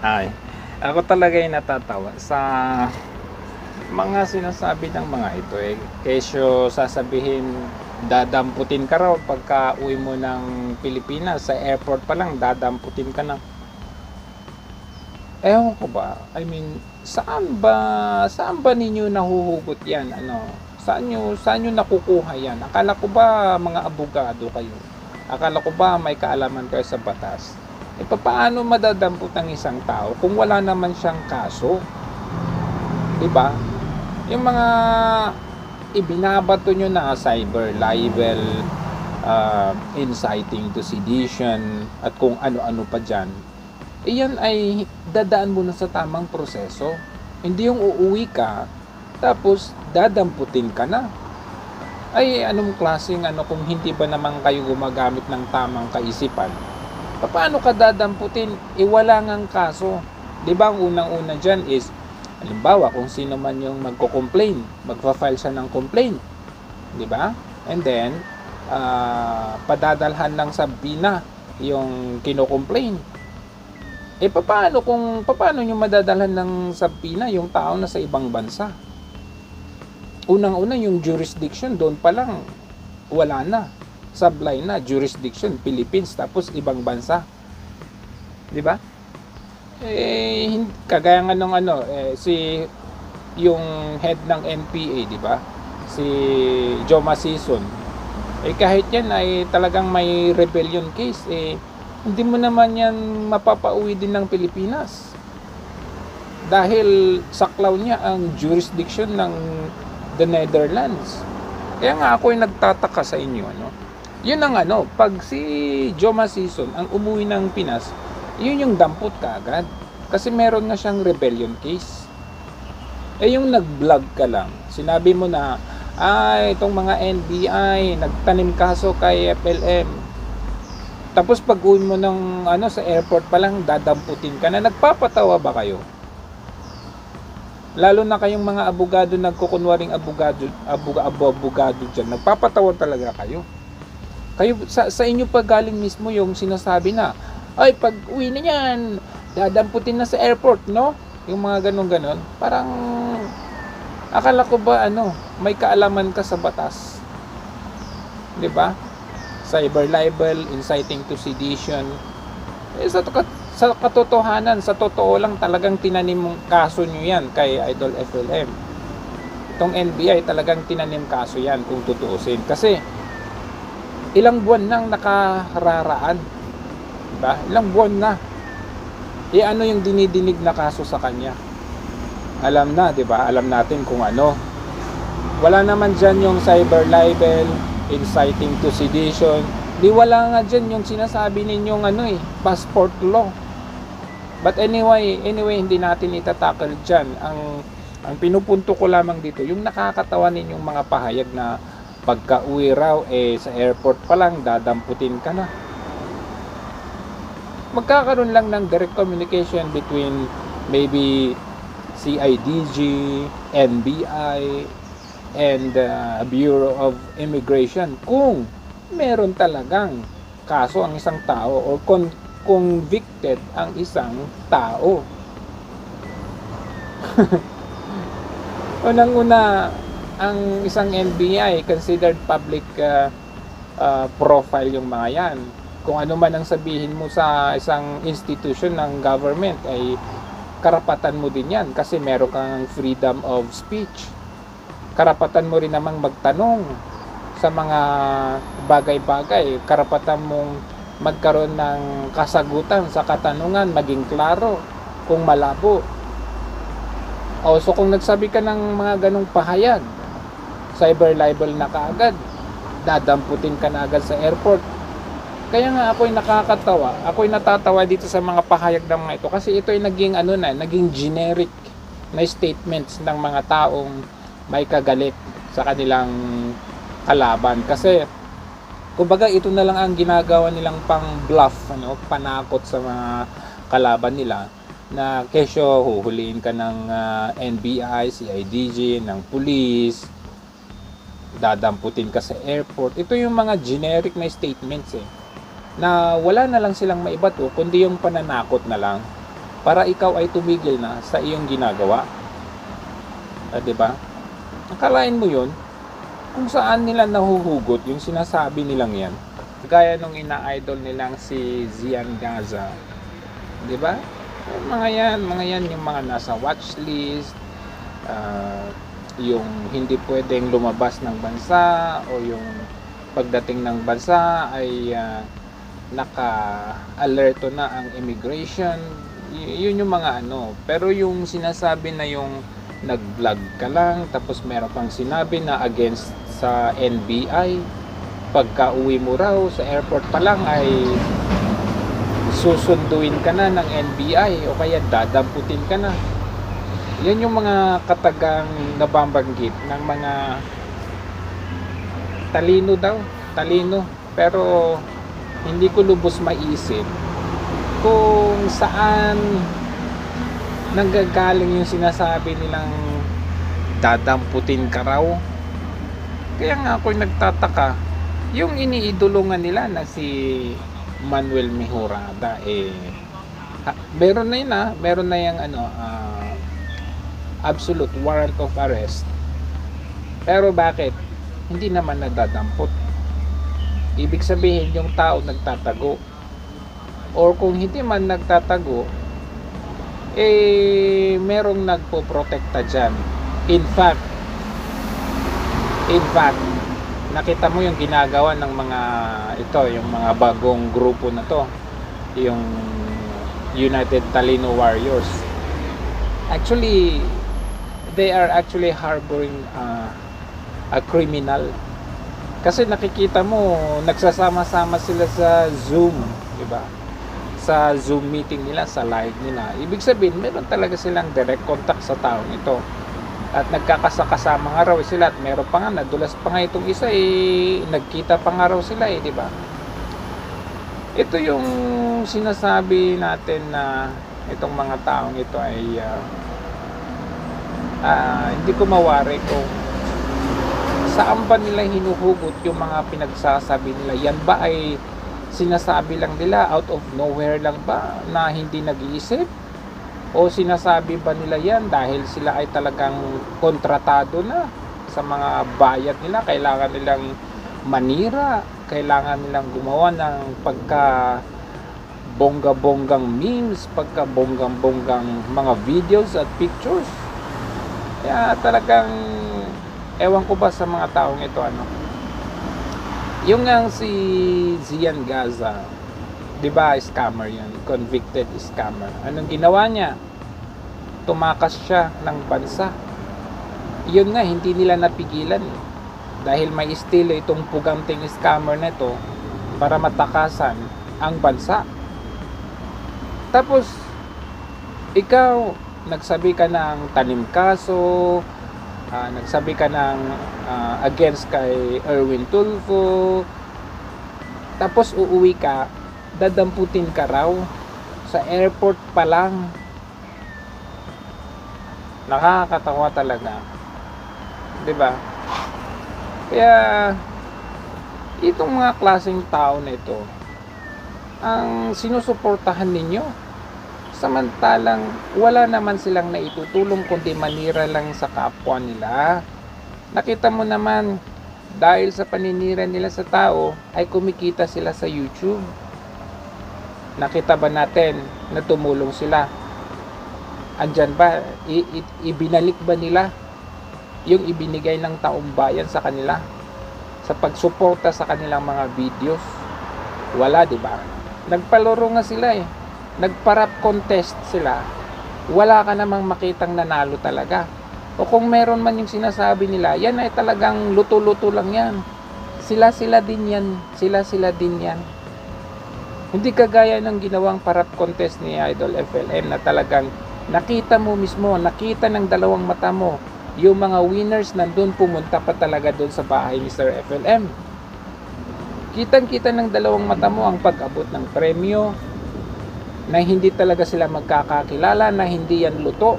Ay, ako talaga ay natatawa sa mga sinasabi ng mga ito eh. Kesyo sasabihin dadamputin ka raw pagka uwi mo ng Pilipinas, sa airport pa lang dadamputin ka na. Ewan ko ba, I mean, saan ba ninyo nahuhugot yan? Ano, saan nyo nakukuha yan? Akala ko ba mga abogado kayo? Akala ko ba may kaalaman kayo sa batas? E paano madadampot ang isang tao kung wala naman siyang kaso? 'Di ba? Yung mga ibinabato nyo na cyber libel, inciting to sedition, at kung ano-ano pa dyan, iyan ay dadaan mo na sa tamang proseso. Hindi yung uuwi ka, tapos dadamputin ka na. Ay, anong klaseng kung hindi ba naman kayo gumagamit ng tamang kaisipan? Paano ka dadamputin? Wala ngang kaso. Di ba ang unang-una dyan is, halimbawa, kung sino man yung magko-complain, magfa-file siya ng complaint. Di ba? And then, padadalhan ng sabina yung kino-complain. Paano nyo madadalhan ng sabina yung tao na sa ibang bansa? Unang-una yung jurisdiction, doon pa lang wala na. Sablay na, jurisdiction, Philippines, tapos ibang bansa. Di ba? Kagaya nga nung yung head ng NPA, di ba? Si Joma Sison. Kahit yan ay talagang may rebellion case, hindi mo naman yan mapapauwi din ng Pilipinas. Dahil saklaw niya ang jurisdiction ng the Netherlands. Kaya nga ako ay nagtataka sa inyo, Yun ang pag si Joma Sison ang umuwi ng Pinas, yun yung dampot kaagad. Kasi meron na siyang rebellion case. Yung nag-vlog ka lang, sinabi mo na, itong mga NBI, nagtanim kaso kay FLM. Tapos pag uwi mo ng sa airport pa lang, dadamputin ka na. Nagpapatawa ba kayo? Lalo na kayong mga abogado, nagkukunwaring abogado dyan, nagpapatawa talaga kayo. Kayo sa inyo pa galing mismo yung sinasabi na, ay pag uwi na yan, dadamputin na sa airport, no? Yung mga ganon. Parang akala ko ba may kaalaman ka sa batas? 'Di ba? Cyber libel, inciting to sedition. Sa katotohanan, sa totoo lang, talagang tinanim mong kaso nyo yan kay Idol FLM. Itong NBI talagang tinanim kaso yan kung tutuusin. Kasi ilang buwan nang nakararaan. Diba? Ilang buwan na. Ano yung dinidinig na kaso sa kanya? Alam na, diba? Alam natin kung ano. Wala naman dyan yung cyber libel, inciting to sedition. Wala nga dyan yung sinasabi ninyong passport law. But anyway, hindi natin itatakal dyan. Ang pinupunto ko lamang dito, yung nakakatawa ninyong mga pahayag na pagka uwi raw, sa airport pa lang, dadamputin ka na. Magkakaroon lang ng direct communication between maybe CIDG, NBI, and Bureau of Immigration kung meron talagang kaso ang isang tao o convicted ang isang tao. Unang-una, ang isang NBI considered public profile yung mga yan. Kung ano man ang sabihin mo sa isang institution ng government ay karapatan mo din yan kasi meron kang freedom of speech. Karapatan mo rin namang magtanong sa mga bagay-bagay. Karapatan mong magkaroon ng kasagutan sa katanungan, maging klaro kung malabo. So kung nagsabi ka ng mga ganong pahayag, cyber libel na kaagad, dadamputin ka na agad sa airport. Kaya nga ako'y nakakatawa, ako'y natatawa dito sa mga pahayag ng mga ito kasi ito ay naging generic na statements ng mga taong may kagalit sa kanilang kalaban. Kasi kumbaga ito na lang ang ginagawa nilang pang bluff, panakot sa mga kalaban nila na kesyo huhulihin ka ng NBI, CIDG, ng police, dadamputin ka sa airport. Ito yung mga generic na statements na wala na lang silang maibato kundi yung pananakot na lang para ikaw ay tumigil na sa iyong ginagawa. 'Di ba? Akalain mo 'yon kung saan nila nahuhugot yung sinasabi nilang yan. Gaya nung ina-idol nilang si Zian Gaza. 'Di ba? Mga yan yung mga nasa watchlist, yung hindi pwedeng lumabas ng bansa o yung pagdating ng bansa ay naka-alerto na ang immigration. Yun yung mga pero yung sinasabi na yung nag-vlog ka lang tapos meron pang sinabi na against sa NBI, pagka uwi mo raw sa airport pa lang ay susunduin ka na ng NBI o kaya dadamputin ka na. Yan yung mga katagang nababanggit ng mga talino pero hindi ko lubos maisip kung saan nanggagaling yung sinasabi nilang dadamputin ka raw. Kaya nga ako nagtataka, yung iniidulungan nila na si Manuel Mejorada meron na yung absolute warrant of arrest. Pero bakit hindi naman nadadampot? Ibig sabihin yung tao nagtatago, or kung hindi man nagtatago, merong nagpo-protekta dyan. In fact, nakita mo yung ginagawa ng yung mga bagong grupo na to, yung United Talino Warriors. Actually, they are actually harboring a criminal. Kasi nakikita mo, nagsasama-sama sila sa Zoom, di ba? Sa Zoom meeting nila, sa live nila. Ibig sabihin, meron talaga silang direct contact sa taong ito. At nagkakasama nga raw sila, at meron pa nga, nadulas pa nga itong isa, nagkita pa nga raw sila, di ba? Ito yung sinasabi natin na itong mga taong ito ay hindi ko mawari kung saan ba nila hinuhugot yung mga pinagsasabi nila. Yan ba ay sinasabi lang nila out of nowhere lang ba na hindi nag-iisip? O sinasabi ba nila yan dahil sila ay talagang kontratado na sa mga bayad nila? Kailangan nilang manira, kailangan nilang gumawa ng pagka bongga-bonggang memes, pagka bonggang-bonggang mga videos at pictures. Kaya talagang ewan ko ba sa mga taong ito yung nga si Zian Gaza, di ba, scammer yan, convicted scammer. Anong ginawa niya? Tumakas siya ng bansa. Yun nga, hindi nila napigilan dahil may estilo itong puganting scammer na ito para matakasan ang bansa. Tapos ikaw nagsabi ka ng tanim kaso, nagsabi ka ng against kay Erwin Tulfo, tapos uuwi ka, dadamputin ka raw sa airport pa lang. Nakakatawa talaga, 'di ba? Kaya itong mga klaseng tao na ito ang sinusuportahan ninyo, samantalang wala naman silang naitutulong kundi manira lang sa kapwa nila. Nakita mo naman, dahil sa paninira nila sa tao ay kumikita sila sa YouTube. Nakita ba natin na tumulong sila? Andyan ba? Ibinalik ba nila yung ibinigay ng taong bayan sa kanila sa pagsuporta sa kanilang mga videos? Wala, di ba? Nagpalaro nga sila nagparap contest sila. Wala ka namang makitang nanalo talaga. O kung meron man yung sinasabi nila, yan ay talagang luto-luto lang yan. Sila din yan. Hindi kagaya ng ginawang parap contest ni Idol FLM na talagang nakita mo mismo, nakita ng dalawang mata mo yung mga winners nandun, pumunta pa talaga doon sa bahay ni Sir FLM. Kitang-kita ng dalawang mata mo ang pag-abot ng premyo, na hindi talaga sila magkakakilala, na hindi yan luto.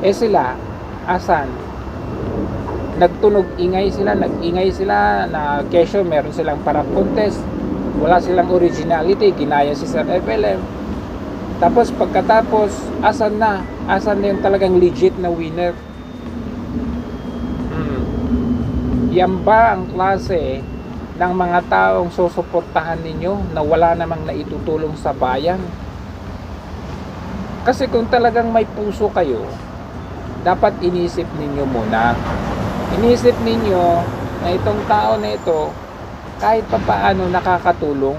Sila, asan? Nag-ingay sila na kesyo meron silang parap contest. Wala silang originality, ginaya si Sir FLM. Tapos pagkatapos, asan na yung talagang legit na winner? Yan ba ang klase ng mga taong susuportahan ninyo na wala namang naitutulong sa bayan? Kasi kung talagang may puso kayo, dapat inisip ninyo muna. Inisip ninyo na itong tao na ito kahit papaano nakakatulong.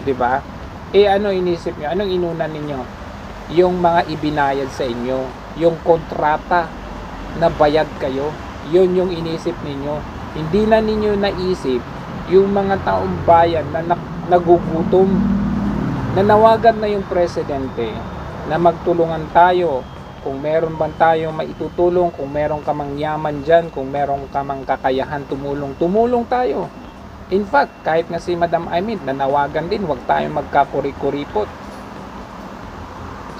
'Di ba? Ano inisip niyo? Anong inunan ninyo? Yung mga ibinayad sa inyo, yung kontrata na bayad kayo, yun yung inisip ninyo. Hindi na ninyo naisip yung mga taong bayan na nagugutom. Nanawagan na yung presidente na magtulungan tayo. Kung meron bang tayong maitutulong, kung meron ka mang yaman dyan, kung meron ka mang kakayahan tumulong tayo. In fact, kahit nga si Madam Aimee, nanawagan din, huwag tayong magkakuri-kuripot.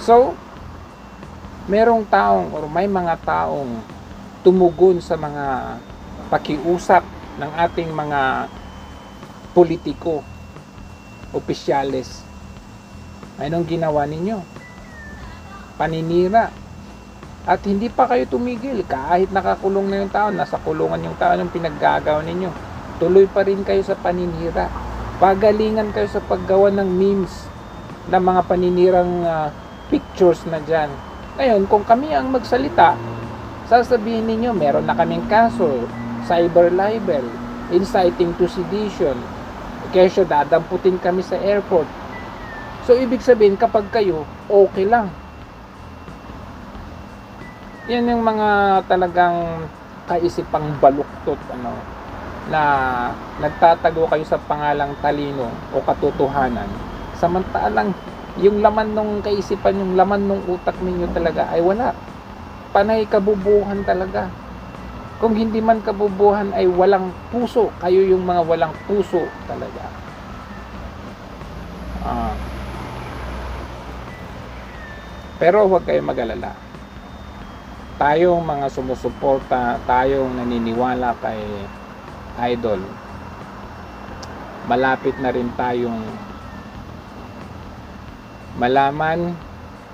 So, merong taong or may mga taong tumugon sa mga pakiusap ng ating mga politiko, opisyales. Anong ginawa ninyo? Paninira. At hindi pa kayo tumigil. Kahit nakakulong na yung tao, nasa kulungan yung tao, anong pinaggagawa ninyo? Tuloy pa rin kayo sa paninira. Pagalingan kayo sa paggawa ng memes, ng mga paninirang pictures na dyan. Ngayon, kung kami ang magsalita, sasabihin ninyo, meron na kaming kaso, cyber libel, inciting to sedition, kesyo dadamputin kami sa airport. So, ibig sabihin, kapag kayo, okay lang. Yan yung mga talagang kaisipang baluktot, na nagtatago kayo sa pangalang talino o katotohanan. Samantalang, yung laman ng kaisipan, yung laman ng utak ninyo talaga ay wala. Panay kabubuhan talaga. Kung hindi man kabubuhan ay walang puso. Kayo yung mga walang puso talaga. Pero huwag kayong mag-alala. Tayong mga sumusuporta, tayong naniniwala kay Idol, malapit na rin tayong malaman,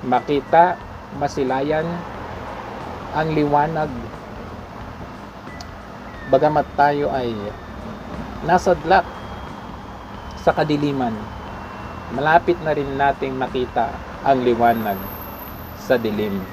makita, masilayan ang liwanag. Bagamat tayo ay nasadlak sa kadiliman, malapit na rin nating makita ang liwanag sa dilim.